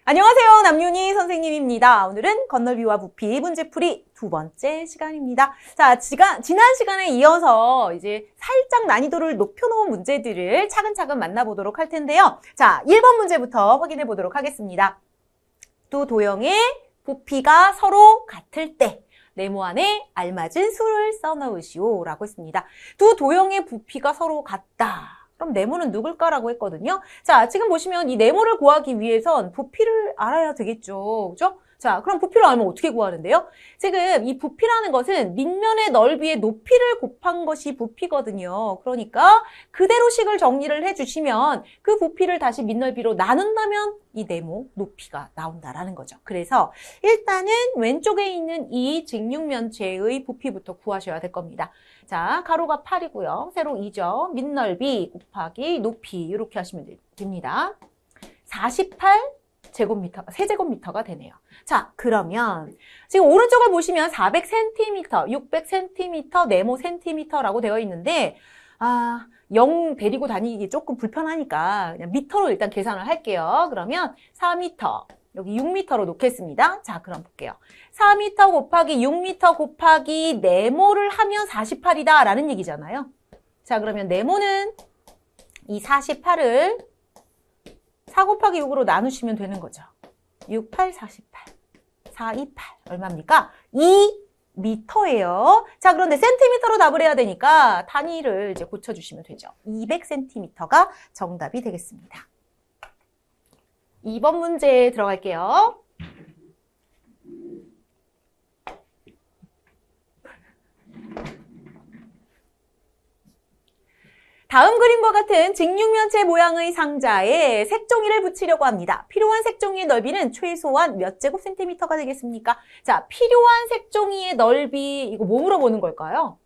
안녕하세요. 남윤희 선생님입니다. 오늘은 건널비와 부피 문제풀이 두 번째 시간입니다. 자, 지난 시간에 이어서 이제 살짝 난이도를 높여놓은 문제들을 차근차근 만나보도록 할 텐데요. 자, 1번 문제부터 확인해 보도록 하겠습니다. 두 도형의 부피가 서로 같을 때 네모 안에 알맞은 수를 써넣으시오 라고 했습니다. 두 도형의 부피가 서로 같다. 그럼 네모는 누굴까라고 했거든요. 자, 지금 보시면 이 네모를 구하기 위해선 부피를 알아야 되겠죠. 그죠? 자, 그럼 부피를 알면 어떻게 구하는데요? 지금 이 부피라는 것은 밑면의 넓이의 높이를 곱한 것이 부피거든요. 그러니까 그대로 식을 정리를 해주시면 그 부피를 다시 밑넓이로 나눈다면 이 네모 높이가 나온다라는 거죠. 그래서 일단은 왼쪽에 있는 이 직육면체의 부피부터 구하셔야 될 겁니다. 자, 가로가 8이고요. 세로 2죠. 밑넓이 곱하기 높이 이렇게 하시면 됩니다. 48제곱미터, 세제곱미터가 되네요. 자, 그러면 지금 오른쪽을 보시면 400cm, 600cm, 네모 cm라고 되어 있는데 0 데리고 다니기 조금 불편하니까 그냥 미터로 일단 계산을 할게요. 그러면 4m, 여기 6m로 놓겠습니다. 자, 그럼 볼게요. 4m 곱하기 6m 곱하기 네모를 하면 48이다 라는 얘기잖아요. 자, 그러면 네모는 이 48을 4 곱하기 6으로 나누시면 되는 거죠. 6, 8, 48. 4, 2, 8. 얼마입니까? 2m예요. 자, 그런데 센티미터로 답을 해야 되니까 단위를 이제 고쳐주시면 되죠. 200cm가 정답이 되겠습니다. 2번 문제 들어갈게요. 다음 그림과 같은 직육면체 모양의 상자에 색종이를 붙이려고 합니다. 필요한 색종이의 넓이는 최소한 몇 제곱센티미터가 되겠습니까? 자, 필요한 색종이의 넓이, 이거 뭐 물어보는 걸까요?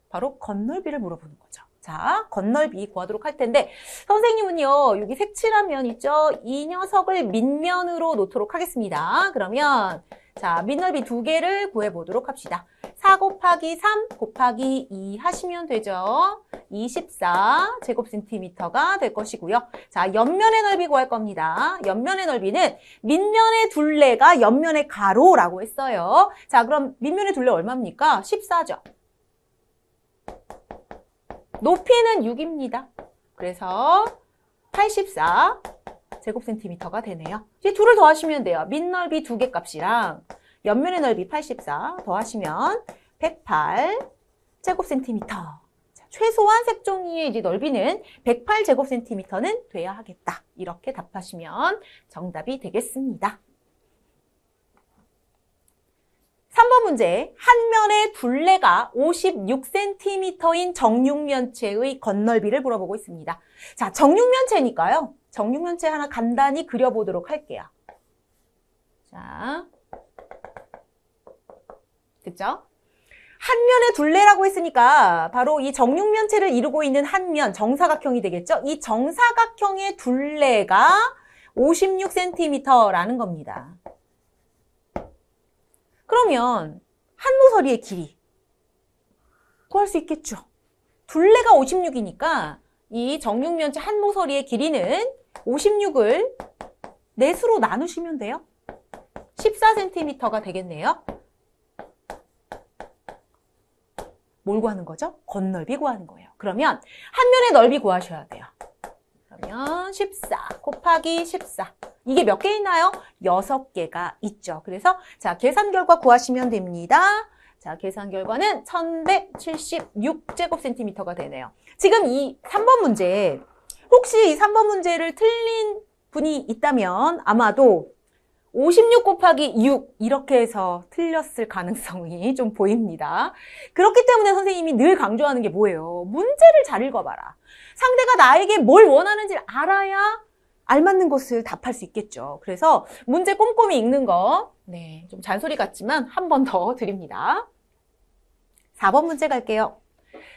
바로 건널비를 물어보는 거죠. 자, 건널비 구하도록 할 텐데 선생님은요, 여기 색칠한 면 있죠? 이 녀석을 밑면으로 놓도록 하겠습니다. 그러면 자, 밑넓이 두 개를 구해보도록 합시다. 4 곱하기 3 곱하기 2 하시면 되죠. 24제곱센티미터가 될 것이고요. 자, 옆면의 넓이 구할 겁니다. 옆면의 넓이는 밑면의 둘레가 옆면의 가로라고 했어요. 자, 그럼 밑면의 둘레 얼마입니까? 14죠. 높이는 6입니다. 그래서 84제곱센티미터가 되네요. 이제 둘을 더하시면 돼요. 밑넓이 두 개 값이랑 옆면의 넓이 84 더하시면 108제곱센티미터. 최소한 색종이의 이제 넓이는 108제곱센티미터는 돼야 하겠다. 이렇게 답하시면 정답이 되겠습니다. 3번 문제, 한 면의 둘레가 56cm인 정육면체의 건널비를 물어보고 있습니다. 자, 정육면체니까요. 정육면체 하나 간단히 그려보도록 할게요. 자, 됐죠? 한 면의 둘레라고 했으니까 바로 이 정육면체를 이루고 있는 한 면, 정사각형이 되겠죠? 이 정사각형의 둘레가 56cm라는 겁니다. 그러면 한 모서리의 길이 구할 수 있겠죠? 둘레가 56이니까 이 정육면체 한 모서리의 길이는 56을 넷으로 나누시면 돼요. 14cm가 되겠네요. 뭘 구하는 거죠? 건널비 구하는 거예요. 그러면 한 면의 넓이 구하셔야 돼요. 그러면 14 곱하기 14. 이게 몇 개 있나요? 6개가 있죠. 그래서 자, 계산 결과 구하시면 됩니다. 자, 계산 결과는 1176제곱센티미터가 되네요. 지금 이 3번 문제, 혹시 이 3번 문제를 틀린 분이 있다면 아마도 56 곱하기 6 이렇게 해서 틀렸을 가능성이 좀 보입니다. 그렇기 때문에 선생님이 늘 강조하는 게 뭐예요? 문제를 잘 읽어봐라. 상대가 나에게 뭘 원하는지를 알아야 알맞는 것을 답할 수 있겠죠. 그래서 문제 꼼꼼히 읽는 거, 네, 좀 잔소리 같지만 한 번 더 드립니다. 4번 문제 갈게요.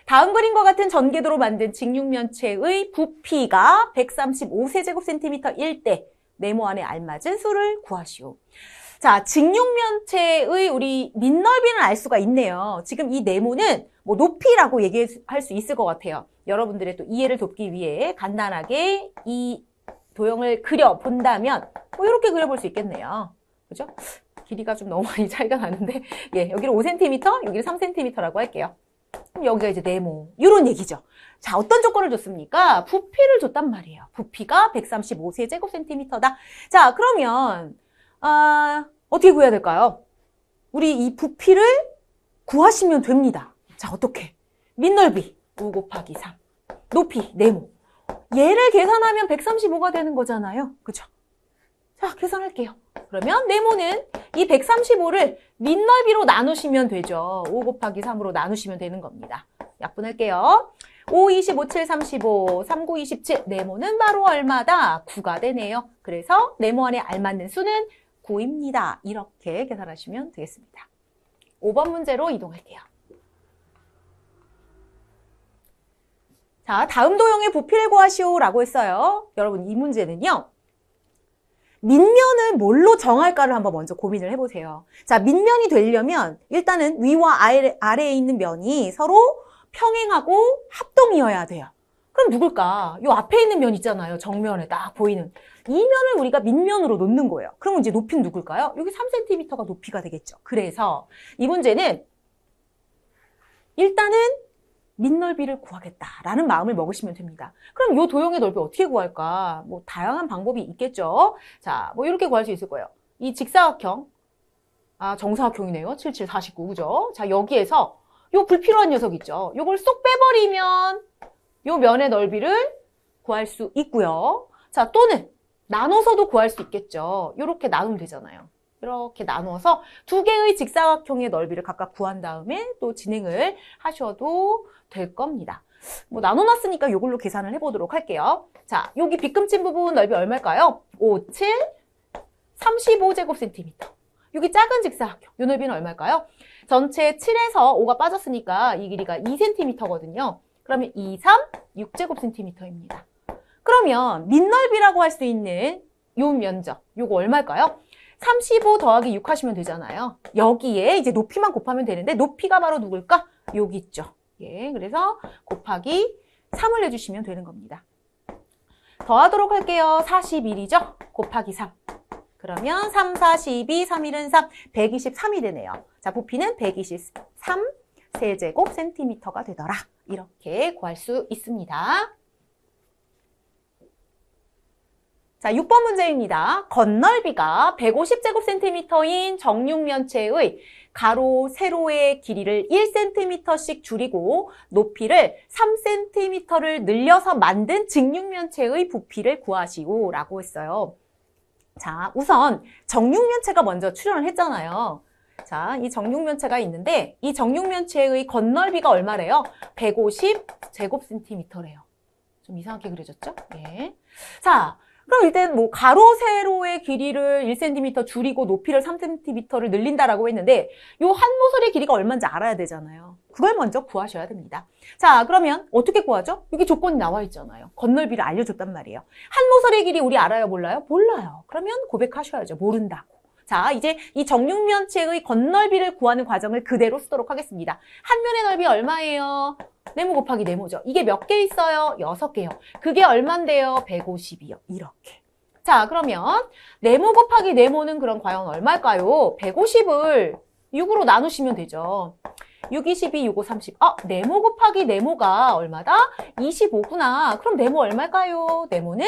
다음 그림과 같은 전개도로 만든 직육면체의 부피가 135세제곱센티미터일 때 네모 안에 알맞은 수를 구하시오. 자, 직육면체의 우리 밑넓이는 알 수가 있네요. 지금 이 네모는 뭐 높이라고 얘기할 수 있을 것 같아요. 여러분들의 또 이해를 돕기 위해 간단하게 이 도형을 그려본다면 뭐 이렇게 그려볼 수 있겠네요. 그죠? 길이가 좀 너무 많이 차이가 나는데 예, 여기를 5cm, 여기를 3cm라고 할게요. 그럼 여기가 이제 네모. 이런 얘기죠. 자, 어떤 조건을 줬습니까? 부피를 줬단 말이에요. 부피가 135세제곱센티미터다. 자, 그러면 어떻게 구해야 될까요? 우리 이 부피를 구하시면 됩니다. 자, 어떻게? 밑넓이 5 곱하기 3, 높이 네모. 얘를 계산하면 135가 되는 거잖아요. 그죠? 자, 계산할게요. 그러면 네모는 이 135를 밑넓이로 나누시면 되죠. 5 곱하기 3으로 나누시면 되는 겁니다. 약분할게요. 5, 25, 7, 35, 3, 9, 27. 네모는 바로 얼마다? 9가 되네요. 그래서 네모 안에 알맞는 수는 9입니다. 이렇게 계산하시면 되겠습니다. 5번 문제로 이동할게요. 자, 다음 도형의 부피를 구하시오라고 했어요. 여러분, 이 문제는요. 밑면을 뭘로 정할까를 한번 먼저 고민을 해보세요. 자, 밑면이 되려면 일단은 위와 아래에 있는 면이 서로 평행하고 합동이어야 돼요. 그럼 누굴까? 요 앞에 있는 면 있잖아요. 정면에 딱 보이는. 이 면을 우리가 밑면으로 놓는 거예요. 그럼 이제 높이는 누굴까요? 여기 3cm가 높이가 되겠죠. 그래서 이 문제는 일단은 밑넓이를 구하겠다라는 마음을 먹으시면 됩니다. 그럼 이 도형의 넓이 어떻게 구할까? 뭐 다양한 방법이 있겠죠. 자, 뭐 이렇게 구할 수 있을 거예요. 이 직사각형, 정사각형이네요. 77, 49, 그죠? 자, 여기에서 요 불필요한 녀석 있죠. 요걸 쏙 빼버리면 요 면의 넓이를 구할 수 있고요. 자, 또는 나눠서도 구할 수 있겠죠. 요렇게 나누면 되잖아요. 이렇게 나누어서 두 개의 직사각형의 넓이를 각각 구한 다음에 또 진행을 하셔도 될 겁니다. 뭐 나눠놨으니까 이걸로 계산을 해보도록 할게요. 자, 여기 빗금친 부분 넓이 얼마일까요? 5, 7, 35제곱센티미터. 여기 작은 직사각형, 이 넓이는 얼마일까요? 전체 7에서 5가 빠졌으니까 이 길이가 2cm거든요. 그러면 2, 3, 6제곱센티미터입니다. 그러면 밑넓이라고 할 수 있는 요 면적, 요거 얼마일까요? 35 더하기 6 하시면 되잖아요. 여기에 이제 높이만 곱하면 되는데 높이가 바로 누굴까? 여기 있죠. 예, 그래서 곱하기 3을 해주시면 되는 겁니다. 더하도록 할게요. 41이죠? 곱하기 3. 그러면 3, 4, 12, 3, 1은 3, 123이 되네요. 자, 부피는 123 세제곱센티미터가 되더라. 이렇게 구할 수 있습니다. 자, 6번 문제입니다. 건널비가 150제곱센티미터인 정육면체의 가로, 세로의 길이를 1cm씩 줄이고 높이를 3cm를 늘려서 만든 직육면체의 부피를 구하시오 라고 했어요. 자, 우선 정육면체가 먼저 출현을 했잖아요. 자, 이 정육면체가 있는데 이 정육면체의 건널비가 얼마래요? 150제곱센티미터래요. 좀 이상하게 그려졌죠? 예. 자, 그럼 일단 뭐 가로, 세로의 길이를 1cm 줄이고 높이를 3cm를 늘린다라고 했는데 요 한 모서리의 길이가 얼마인지 알아야 되잖아요. 그걸 먼저 구하셔야 됩니다. 자, 그러면 어떻게 구하죠? 여기 조건이 나와 있잖아요. 건널비를 알려줬단 말이에요. 한 모서리의 길이 우리 알아요? 몰라요? 몰라요. 그러면 고백하셔야죠. 모른다고. 자, 이제 이 정육면체의 건널비를 구하는 과정을 그대로 쓰도록 하겠습니다. 한 면의 넓이 얼마예요? 네모 곱하기 네모죠. 이게 몇 개 있어요? 6개요. 그게 얼만데요? 150이요. 이렇게. 자, 그러면 네모 곱하기 네모는 그럼 과연 얼마일까요? 150을 6으로 나누시면 되죠. 6, 22, 6, 5, 30. 네모 곱하기 네모가 얼마다? 25구나. 그럼 네모 얼마일까요? 네모는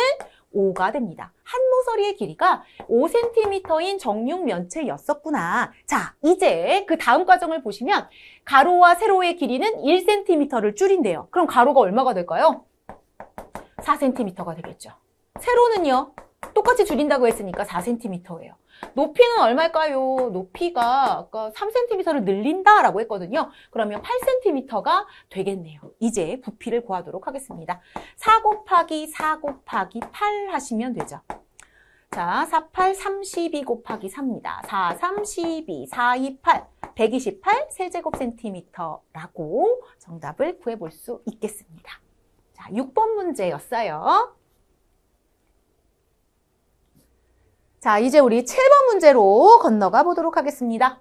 5가 됩니다. 한 모서리의 길이가 5cm인 정육면체였었구나. 자, 이제 그 다음 과정을 보시면 가로와 세로의 길이는 1cm를 줄인대요. 그럼 가로가 얼마가 될까요? 4cm가 되겠죠. 세로는요? 똑같이 줄인다고 했으니까 4cm예요. 높이는 얼마일까요? 높이가 아까 3cm를 늘린다라고 했거든요. 그러면 8cm가 되겠네요. 이제 부피를 구하도록 하겠습니다. 4 곱하기 4 곱하기 8 하시면 되죠. 자, 4, 8, 32 곱하기 4입니다. 4, 32, 4, 2, 8, 128 세제곱센티미터라고 정답을 구해볼 수 있겠습니다. 자, 6번 문제였어요. 자, 이제 우리 7번 문제로 건너가 보도록 하겠습니다.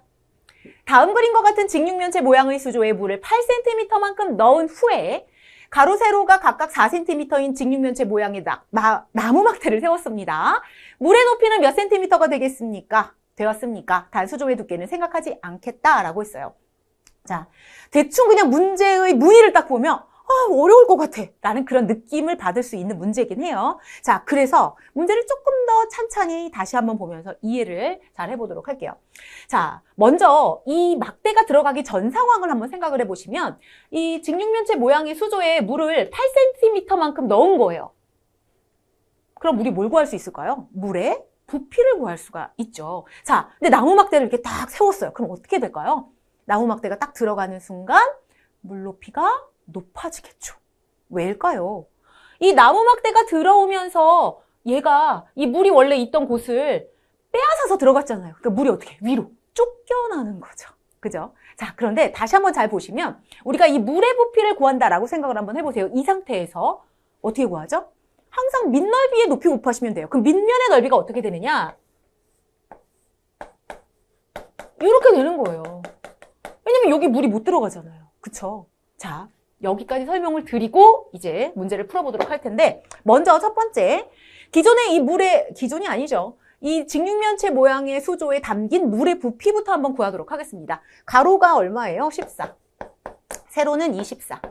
다음 그림과 같은 직육면체 모양의 수조에 물을 8cm만큼 넣은 후에 가로, 세로가 각각 4cm인 직육면체 모양의 나무 막대를 세웠습니다. 물의 높이는 몇 cm가 되겠습니까? 되었습니까? 단수조의 두께는 생각하지 않겠다라고 했어요. 자, 대충 그냥 문제의 문의를 딱 보면 어려울 것 같아 라는 그런 느낌을 받을 수 있는 문제이긴 해요. 자, 그래서 문제를 조금 더 찬찬히 다시 한번 보면서 이해를 잘 해보도록 할게요. 자, 먼저 이 막대가 들어가기 전 상황을 한번 생각을 해보시면 이 직육면체 모양의 수조에 물을 8cm만큼 넣은 거예요. 그럼 우리 뭘 구할 수 있을까요? 물의 부피를 구할 수가 있죠. 자, 근데 나무 막대를 이렇게 딱 세웠어요. 그럼 어떻게 될까요? 나무 막대가 딱 들어가는 순간 물 높이가 높아지겠죠. 왜일까요? 이 나무 막대가 들어오면서 얘가 이 물이 원래 있던 곳을 빼앗아서 들어갔잖아요. 그러니까 물이 어떻게 위로 쫓겨나는 거죠. 그죠? 자, 그런데 다시 한번 잘 보시면 우리가 이 물의 부피를 구한다라고 생각을 한번 해보세요. 이 상태에서 어떻게 구하죠? 항상 밑넓이의 높이 곱하시면 돼요. 그럼 밑면의 넓이가 어떻게 되느냐? 이렇게 되는 거예요. 왜냐면 여기 물이 못 들어가잖아요. 그쵸? 자, 여기까지 설명을 드리고 이제 문제를 풀어보도록 할 텐데 먼저 첫 번째, 기존이 아니죠. 이 직육면체 모양의 수조에 담긴 물의 부피부터 한번 구하도록 하겠습니다. 가로가 얼마예요? 14. 세로는 24.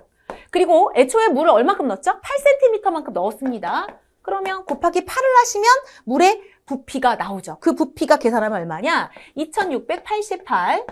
그리고 애초에 물을 얼마큼 넣었죠? 8cm만큼 넣었습니다. 그러면 곱하기 8을 하시면 물의 부피가 나오죠. 그 부피가 계산하면 얼마냐? 2688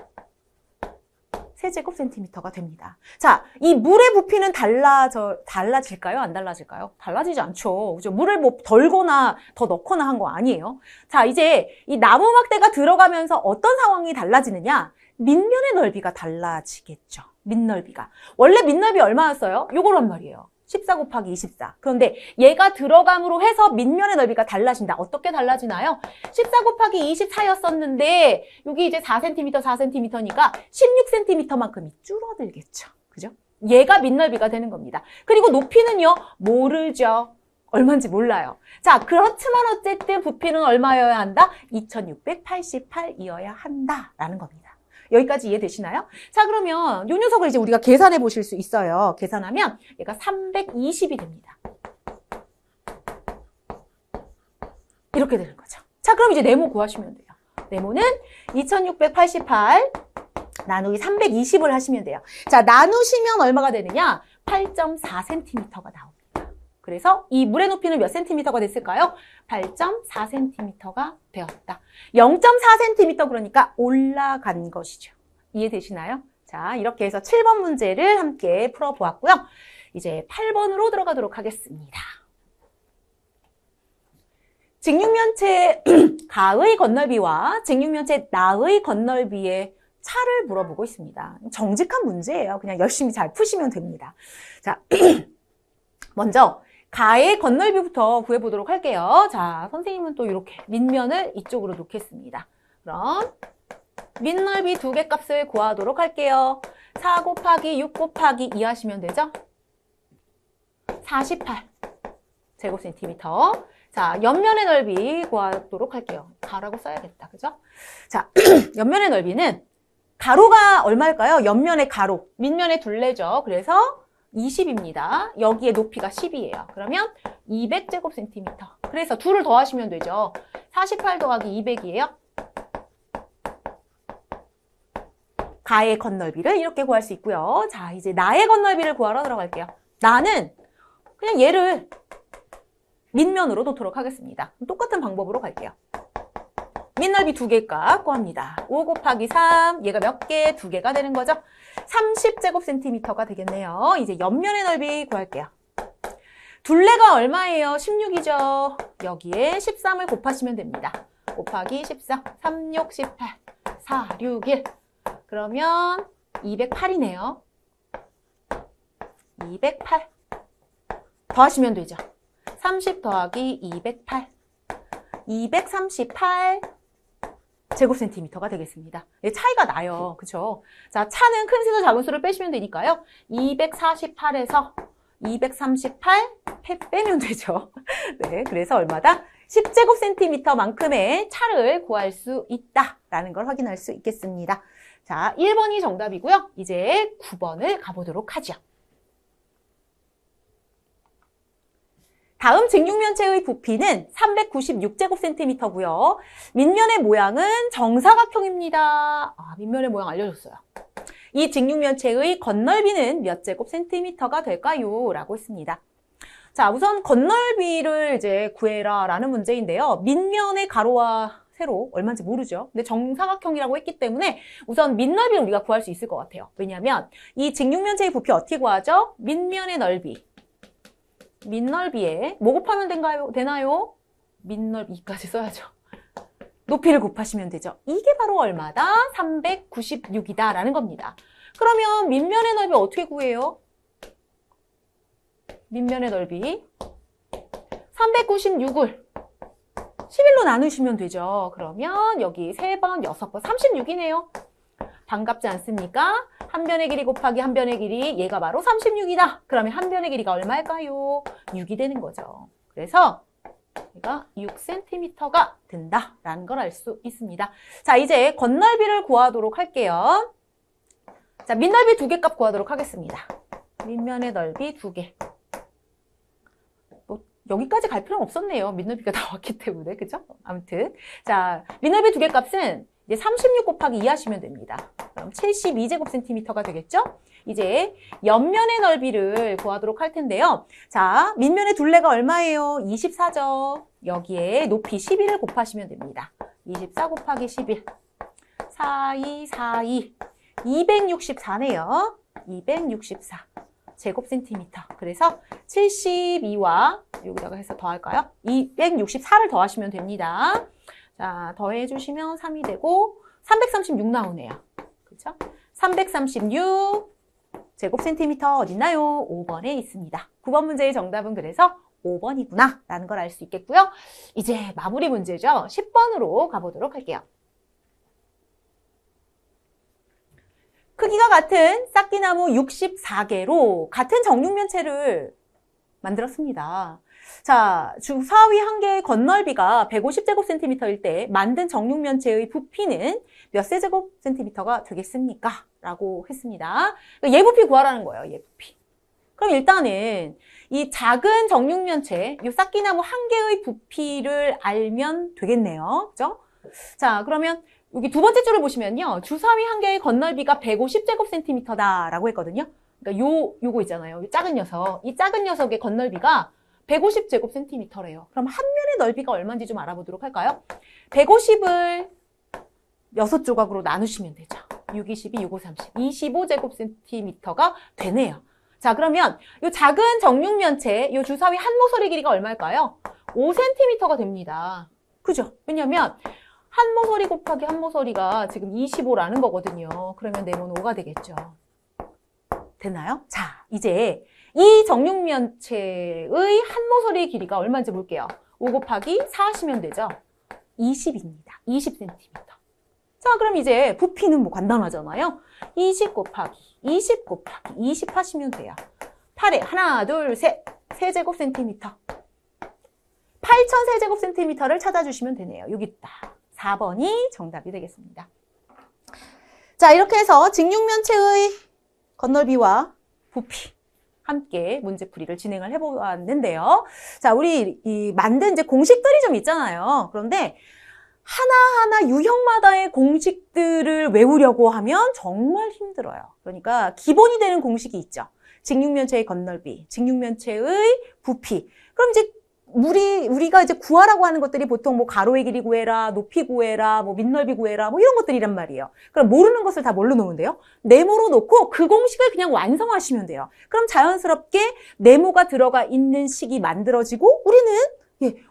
세제곱센티미터가 됩니다. 자, 이 물의 부피는 달라질까요? 안 달라질까요? 달라지지 않죠. 그죠? 물을 뭐 덜거나 더 넣거나 한 거 아니에요. 자, 이제 이 나무 막대가 들어가면서 어떤 상황이 달라지느냐? 밑면의 넓이가 달라지겠죠. 밑넓이가. 원래 밑넓이 얼마였어요? 요거란 말이에요. 14 곱하기 24. 그런데 얘가 들어감으로 해서 밑면의 넓이가 달라진다. 어떻게 달라지나요? 14 곱하기 24였었는데 여기 이제 4cm, 4cm니까 16cm만큼이 줄어들겠죠. 그죠? 얘가 밑넓이가 되는 겁니다. 그리고 높이는요? 모르죠. 얼마인지 몰라요. 자, 그렇지만 어쨌든 부피는 얼마여야 한다? 2688이어야 한다라는 겁니다. 여기까지 이해되시나요? 자, 그러면 이 녀석을 이제 우리가 계산해 보실 수 있어요. 계산하면 얘가 320이 됩니다. 이렇게 되는 거죠. 자, 그럼 이제 네모 구하시면 돼요. 네모는 2688 나누기 320을 하시면 돼요. 자, 나누시면 얼마가 되느냐? 8.4cm가 나옵니다. 그래서 이 물의 높이는 몇 cm가 됐을까요? 8.4cm가 되었다. 0.4cm 그러니까 올라간 것이죠. 이해되시나요? 자, 이렇게 해서 7번 문제를 함께 풀어보았고요. 이제 8번으로 들어가도록 하겠습니다. 직육면체 가의 건널비와 직육면체 나의 건널비의 차를 물어보고 있습니다. 정직한 문제예요. 그냥 열심히 잘 푸시면 됩니다. 자, 먼저 가의 건널비부터 구해보도록 할게요. 자, 선생님은 또 이렇게 밑면을 이쪽으로 놓겠습니다. 그럼 밑넓이 두 개 값을 구하도록 할게요. 4 곱하기 6 곱하기 2 하시면 되죠? 48 제곱센티미터. 자, 옆면의 넓이 구하도록 할게요. 가라고 써야겠다. 그죠? 자, 옆면의 넓이는 가로가 얼마일까요? 옆면의 가로, 밑면의 둘레죠. 그래서 20입니다. 여기에 높이가 10이에요. 그러면 200제곱센티미터. 그래서 둘을 더하시면 되죠. 48 더하기 200이에요. 가의 건널비를 이렇게 구할 수 있고요. 자, 이제 나의 건널비를 구하러 들어갈게요. 나는 그냥 얘를 밑면으로 놓도록 하겠습니다. 똑같은 방법으로 갈게요. 밑넓이 두 개 값 구합니다. 5 곱하기 3, 얘가 몇 개? 두 개가 되는 거죠? 30제곱센티미터가 되겠네요. 이제 옆면의 넓이 구할게요. 둘레가 얼마예요? 16이죠. 여기에 13을 곱하시면 됩니다. 곱하기 14, 3, 6, 18, 4, 6, 1. 그러면 208이네요. 208. 더하시면 되죠. 30 더하기 208. 238 제곱센티미터가 되겠습니다. 차이가 나요. 그쵸? 자, 차는 큰 수에서 작은 수를 빼시면 되니까요. 248에서 238 빼면 되죠. 네, 그래서 얼마다? 10제곱센티미터만큼의 차를 구할 수 있다라는 걸 확인할 수 있겠습니다. 자, 1번이 정답이고요. 이제 9번을 가보도록 하죠. 다음 직육면체의 부피는 396제곱센티미터고요. 밑면의 모양은 정사각형입니다. 밑면의 모양 알려줬어요. 이 직육면체의 건널비는 몇 제곱센티미터가 될까요? 라고 했습니다. 자, 우선 건널비를 이제 구해라 라는 문제인데요. 밑면의 가로와 세로 얼마인지 모르죠. 근데 정사각형이라고 했기 때문에 우선 밑넓이를 우리가 구할 수 있을 것 같아요. 왜냐하면 이 직육면체의 부피 어떻게 구하죠? 밑면의 넓이. 밑넓이에 뭐 곱하면 되나요? 밑넓이까지 써야죠. 높이를 곱하시면 되죠. 이게 바로 얼마다? 396이다 라는 겁니다. 그러면 밑면의 넓이 어떻게 구해요? 밑면의 넓이 396을 11로 나누시면 되죠. 그러면 여기 3번, 6번, 36이네요. 반갑지 않습니까? 한 변의 길이 곱하기 한 변의 길이 얘가 바로 36이다. 그러면 한 변의 길이가 얼마일까요? 6이 되는 거죠. 그래서 얘가 6cm가 된다라는 걸 알 수 있습니다. 자, 이제 건널비를 구하도록 할게요. 자, 밑넓이 2개 값 구하도록 하겠습니다. 밑면의 넓이 2개. 여기까지 갈 필요는 없었네요. 밑넓이가 나왔기 때문에. 그죠? 아무튼. 자, 밑넓이 2개 값은 이제 36 곱하기 2 하시면 됩니다. 그럼 72제곱센티미터가 되겠죠? 이제 옆면의 넓이를 구하도록 할 텐데요. 자, 밑면의 둘레가 얼마예요? 24죠. 여기에 높이 11을 곱하시면 됩니다. 24 곱하기 11. 42, 42. 264네요. 264. 제곱센티미터. 그래서 72와 여기다가 해서 더할까요? 264를 더하시면 됩니다. 자, 더해주시면 3이 되고 336 나오네요. 그렇죠? 336 제곱센티미터 어딨나요? 5번에 있습니다. 9번 문제의 정답은 그래서 5번이구나 라는 걸 알 수 있겠고요. 이제 마무리 문제죠. 10번으로 가보도록 할게요. 크기가 같은 싹기나무 64개로 같은 정육면체를 만들었습니다. 자, 주사위 한 개의 건널비가 150제곱센티미터일 때 만든 정육면체의 부피는 몇 세제곱센티미터가 되겠습니까? 라고 했습니다. 예부피 구하라는 거예요, 예부피. 그럼 일단은 이 작은 정육면체, 이 싹기나무 한 개의 부피를 알면 되겠네요. 그죠? 자, 그러면 여기 두 번째 줄을 보시면요. 주사위 한 개의 건널비가 150제곱센티미터다라고 했거든요. 그러니까 요거 있잖아요. 이 작은 녀석. 이 작은 녀석의 건널비가 150제곱센티미터래요. 그럼 한 면의 넓이가 얼마인지 좀 알아보도록 할까요? 150을 6조각으로 나누시면 되죠. 6, 22, 6, 5, 30. 25제곱센티미터가 되네요. 자, 그러면 이 작은 정육면체, 이 주사위 한 모서리 길이가 얼마일까요? 5cm가 됩니다. 그죠? 왜냐면 한 모서리 곱하기 한 모서리가 지금 25라는 거거든요. 그러면 네모는 5가 되겠죠. 됐나요? 자, 이제 이 정육면체의 한 모서리 길이가 얼마인지 볼게요. 5 곱하기 4 하시면 되죠. 20입니다. 20cm. 자, 그럼 이제 부피는 뭐 간단하잖아요. 20 곱하기 20 곱하기 20 하시면 돼요. 8에 하나, 둘, 셋. 세제곱센티미터. 8000세제곱센티미터를 찾아주시면 되네요. 여기 있다. 4번이 정답이 되겠습니다. 자, 이렇게 해서 직육면체의 건널비와 부피 함께 문제풀이를 진행을 해보았는데요. 자, 우리 만든 이제 공식들이 좀 있잖아요. 그런데 하나하나 유형마다의 공식들을 외우려고 하면 정말 힘들어요. 그러니까 기본이 되는 공식이 있죠. 직육면체의 건널비, 직육면체의 부피. 그럼 이제 우리가 이제 구하라고 하는 것들이 보통 뭐 가로의 길이 구해라, 높이 구해라, 뭐 밑넓이 구해라, 뭐 이런 것들이란 말이에요. 그럼 모르는 것을 다 뭘로 놓으면 돼요? 네모로 놓고 그 공식을 그냥 완성하시면 돼요. 그럼 자연스럽게 네모가 들어가 있는 식이 만들어지고 우리는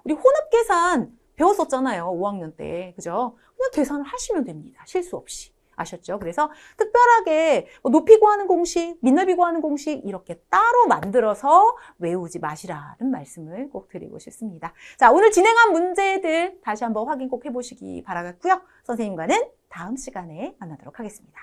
우리 혼합계산 배웠었잖아요. 5학년 때. 그죠? 그냥 계산을 하시면 됩니다. 실수 없이. 아셨죠? 그래서 특별하게 높이 구하는 공식, 밑넓이 구하는 공식 이렇게 따로 만들어서 외우지 마시라는 말씀을 꼭 드리고 싶습니다. 자, 오늘 진행한 문제들 다시 한번 확인 꼭 해보시기 바라겠고요. 선생님과는 다음 시간에 만나도록 하겠습니다.